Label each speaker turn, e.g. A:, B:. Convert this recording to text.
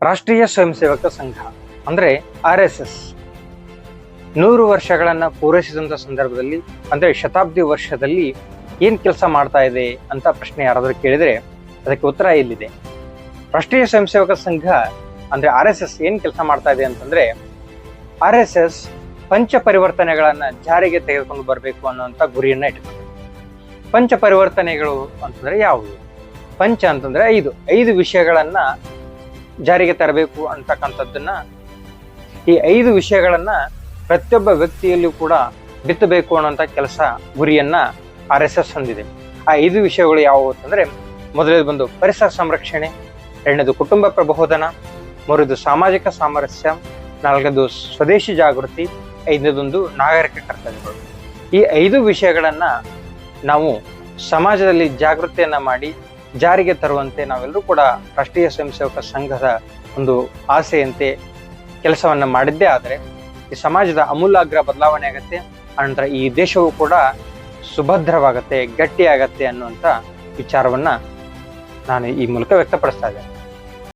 A: ರಾಷ್ಟ್ರೀಯ ಸ್ವಯಂ ಸೇವಕ ಸಂಘ ಅಂದ್ರೆ RSS 100 ವರ್ಷಗಳನ್ನ ಪೂರೈಸಿದಂತ ಸಂದರ್ಭದಲ್ಲಿ ಅಂದ್ರೆ ಶತಾಬ್ದಿ ವರ್ಷದಲ್ಲಿ ಏನ್ ಕೆಲಸ ಮಾಡ್ತಾ ಇದೆ ಅಂತ ಪ್ರಶ್ನೆ ಯಾರಾದ್ರೂ ಕೇಳಿದ್ರೆ ಅದಕ್ಕೆ ಉತ್ತರ ಇಲ್ಲಿದೆ. ರಾಷ್ಟ್ರೀಯ ಸ್ವಯಂ ಸೇವಕ ಸಂಘ ಅಂದ್ರೆ RSS ಏನ್ ಕೆಲಸ ಮಾಡ್ತಾ ಇದೆ ಅಂತಂದ್ರೆ RSS ಪಂಚ ಪರಿವರ್ತನೆಗಳನ್ನ ಜಾರಿಗೆ ತೆಗೆದುಕೊಂಡು ಬರಬೇಕು ಅನ್ನುವಂತ ಗುರಿಯನ್ನ ಇಟ್ಕೊಂಡು. ಪಂಚ ಪರಿವರ್ತನೆಗಳು ಅಂತಂದ್ರೆ ಯಾವುವು? ಪಂಚ ಅಂತಂದ್ರೆ ಐದು ವಿಷಯಗಳನ್ನ ಜಾರಿಗೆ ತರಬೇಕು ಅಂತಕ್ಕಂಥದ್ದನ್ನ, ಈ 5 ವಿಷಯಗಳನ್ನ ಪ್ರತಿಯೊಬ್ಬ ವ್ಯಕ್ತಿಯಲ್ಲೂ ಕೂಡ ಬಿತ್ತಬೇಕು ಅನ್ನೋಂಥ ಕೆಲಸ ಗುರಿಯನ್ನ RSS ಹೊಂದಿದೆ. ಆ 5 ವಿಷಯಗಳು ಯಾವುವು ಅಂತಂದ್ರೆ, ಮೊದಲನೇದು ಬಂದು ಪರಿಸರ ಸಂರಕ್ಷಣೆ, ಎರಡನೇದು ಕುಟುಂಬ ಪ್ರಬೋಧನ, ಮೂರನೇದು ಸಾಮಾಜಿಕ ಸಾಮರಸ್ಯ, ನಾಲ್ಕನೇದು ಸ್ವದೇಶಿ ಜಾಗೃತಿ, ಐದನೇದೊಂದು ನಾಗರಿಕ ಕರ್ತವ್ಯಗಳು. ಈ 5 ವಿಷಯಗಳನ್ನ ನಾವು ಸಮಾಜದಲ್ಲಿ ಜಾಗೃತಿಯನ್ನ ಮಾಡಿ ಜಾರಿಗೆ ತರುವಂತೆ ನಾವೆಲ್ಲರೂ ಕೂಡ ರಾಷ್ಟ್ರೀಯ ಸ್ವಯಂ ಸೇವಕ ಸಂಘದ ಒಂದು ಆಸೆಯಂತೆ ಕೆಲಸವನ್ನ ಮಾಡಿದ್ದೇ ಆದರೆ ಈ ಸಮಾಜದ ಅಮೂಲಾಗ್ರ ಬದಲಾವಣೆ ಆಗತ್ತೆ. ಅನಂತರ ಈ ದೇಶವು ಕೂಡ ಸುಭದ್ರವಾಗತ್ತೆ, ಗಟ್ಟಿಯಾಗತ್ತೆ ಅನ್ನುವಂಥ ವಿಚಾರವನ್ನ ನಾನು ಈ ಮೂಲಕ ವ್ಯಕ್ತಪಡಿಸ್ತಾ ಇದ್ದೇನೆ.